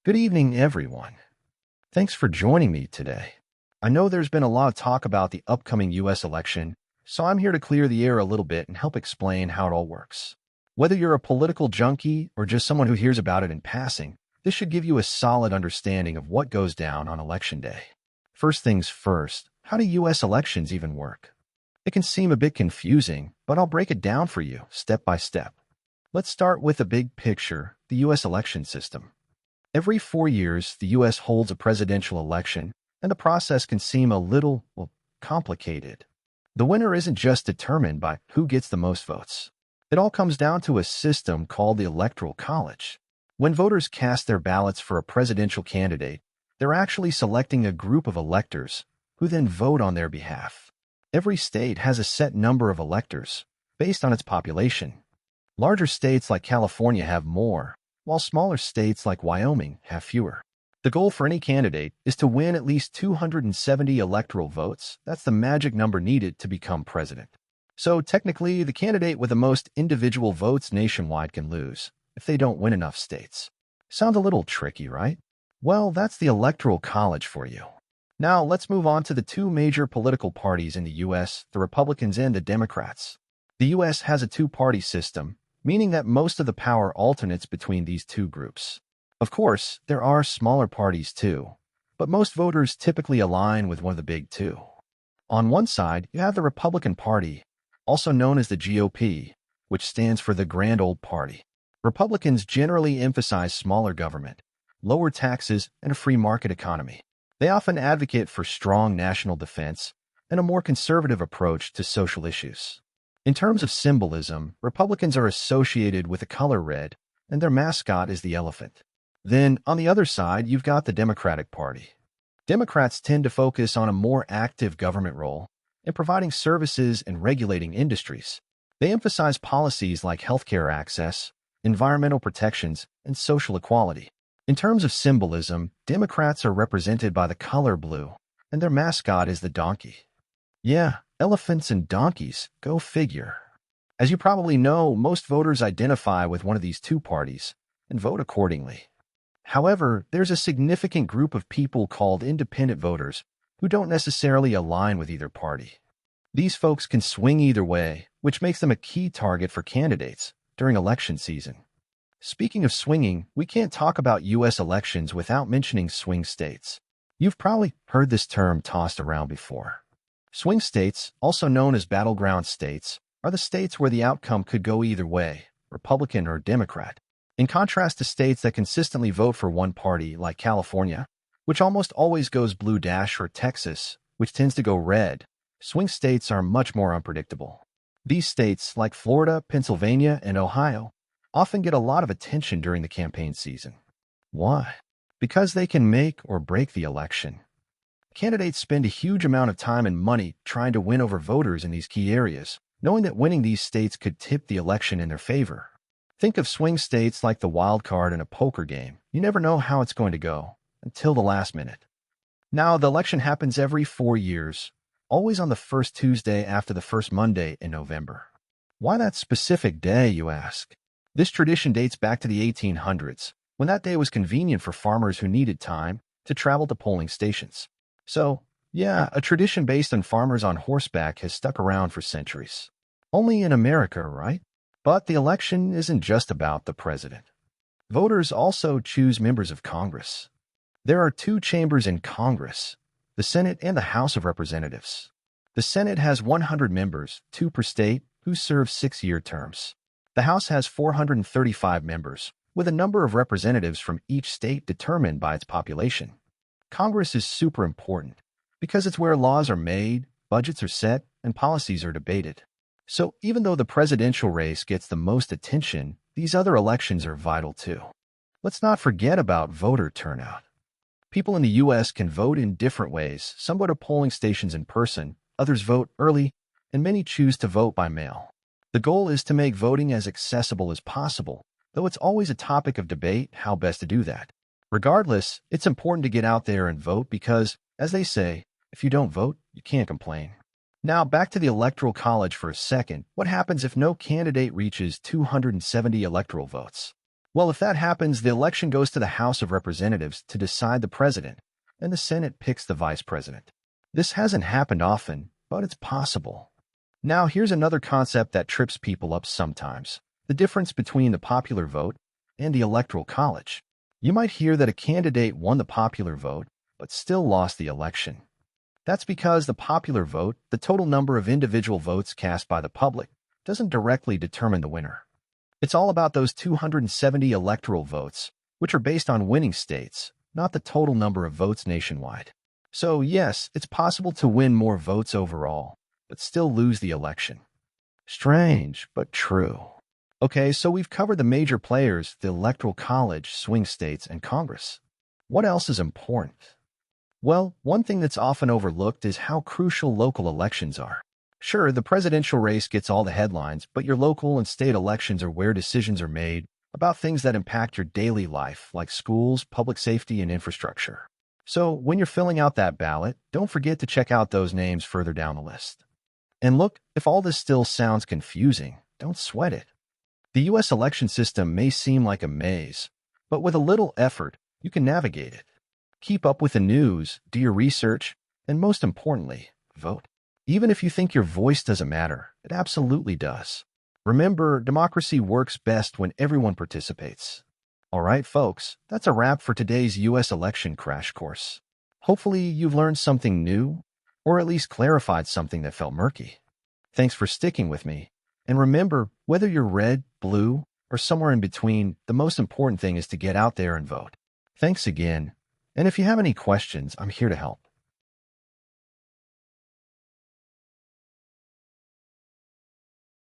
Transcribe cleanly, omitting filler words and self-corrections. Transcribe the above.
Good evening, everyone. Thanks for joining me today. I know there's been a lot of talk about the upcoming US election, so I'm here to clear the air a little bit and help explain how it all works. Whether you're a political junkie or just someone who hears about it in passing, this should give you a solid understanding of what goes down on Election Day. First things first, how do US elections even work? It can seem a bit confusing, but I'll break it down for you step by step. Let's start with the big picture, the US election system. Every 4 years, the US holds a presidential election, and the process can seem a little, complicated. The winner isn't just determined by who gets the most votes. It all comes down to a system called the Electoral College. When voters cast their ballots for a presidential candidate, they're actually selecting a group of electors who then vote on their behalf. Every state has a set number of electors based on its population. Larger states like California have more, while smaller states like Wyoming have fewer. The goal for any candidate is to win at least 270 electoral votes. That's the magic number needed to become president. So technically, the candidate with the most individual votes nationwide can lose if they don't win enough states. Sounds a little tricky, right? Well, that's the Electoral College for you. Now, let's move on to the two major political parties in the U.S., the Republicans and the Democrats. The U.S. has a two-party system, meaning that most of the power alternates between these two groups. Of course, there are smaller parties too, but most voters typically align with one of the big two. On one side, you have the Republican Party, also known as the GOP, which stands for the Grand Old Party. Republicans generally emphasize smaller government, lower taxes, and a free market economy. They often advocate for strong national defense and a more conservative approach to social issues. In terms of symbolism, Republicans are associated with the color red, and their mascot is the elephant. Then, on the other side, you've got the Democratic Party. Democrats tend to focus on a more active government role in providing services and regulating industries. They emphasize policies like healthcare access, environmental protections, and social equality. In terms of symbolism, Democrats are represented by the color blue, and their mascot is the donkey. Yeah, elephants and donkeys, go figure. As you probably know, most voters identify with one of these two parties and vote accordingly. However, there's a significant group of people called independent voters who don't necessarily align with either party. These folks can swing either way, which makes them a key target for candidates during election season. Speaking of swinging, we can't talk about U.S. elections without mentioning swing states. You've probably heard this term tossed around before. Swing states, also known as battleground states, are the states where the outcome could go either way, Republican or Democrat. In contrast to states that consistently vote for one party, like California, which almost always goes blue dash, or Texas, which tends to go red, swing states are much more unpredictable. These states, like Florida, Pennsylvania, and Ohio, often get a lot of attention during the campaign season. Why? Because they can make or break the election. Candidates spend a huge amount of time and money trying to win over voters in these key areas, knowing that winning these states could tip the election in their favor. Think of swing states like the wild card in a poker game. You never know how it's going to go until the last minute. Now, the election happens every 4 years, always on the first Tuesday after the first Monday in November. Why that specific day, you ask? This tradition dates back to the 1800s, when that day was convenient for farmers who needed time to travel to polling stations. So, yeah, a tradition based on farmers on horseback has stuck around for centuries. Only in America, right? But the election isn't just about the president. Voters also choose members of Congress. There are two chambers in Congress, the Senate and the House of Representatives. The Senate has 100 members, 2 per state, who serve 6-year terms. The House has 435 members, with a number of representatives from each state determined by its population. Congress is super important because it's where laws are made, budgets are set, and policies are debated. So even though the presidential race gets the most attention, these other elections are vital too. Let's not forget about voter turnout. People in the U.S. can vote in different ways. Some go to polling stations in person, others vote early, and many choose to vote by mail. The goal is to make voting as accessible as possible, though it's always a topic of debate how best to do that. Regardless, it's important to get out there and vote because, as they say, if you don't vote, you can't complain. Now, back to the Electoral College for a second. What happens if no candidate reaches 270 electoral votes? Well, if that happens, the election goes to the House of Representatives to decide the president, and the Senate picks the vice president. This hasn't happened often, but it's possible. Now, here's another concept that trips people up sometimes: the difference between the popular vote and the electoral college. You might hear that a candidate won the popular vote, but still lost the election. That's because the popular vote, the total number of individual votes cast by the public, doesn't directly determine the winner. It's all about those 270 electoral votes, which are based on winning states, not the total number of votes nationwide. So yes, it's possible to win more votes overall, but still lose the election. Strange, but true. Okay, so we've covered the major players, the Electoral College, swing states, and Congress. What else is important? Well, one thing that's often overlooked is how crucial local elections are. Sure, the presidential race gets all the headlines, but your local and state elections are where decisions are made about things that impact your daily life, like schools, public safety, and infrastructure. So when you're filling out that ballot, don't forget to check out those names further down the list. And look, if all this still sounds confusing, don't sweat it. The U.S. election system may seem like a maze, but with a little effort, you can navigate it. Keep up with the news, do your research, and most importantly, vote. Even if you think your voice doesn't matter, it absolutely does. Remember, democracy works best when everyone participates. All right, folks, that's a wrap for today's U.S. election crash course. Hopefully, you've learned something new, or at least clarified something that felt murky. Thanks for sticking with me. And remember, whether you're red, blue, or somewhere in between, the most important thing is to get out there and vote. Thanks again. And if you have any questions, I'm here to help.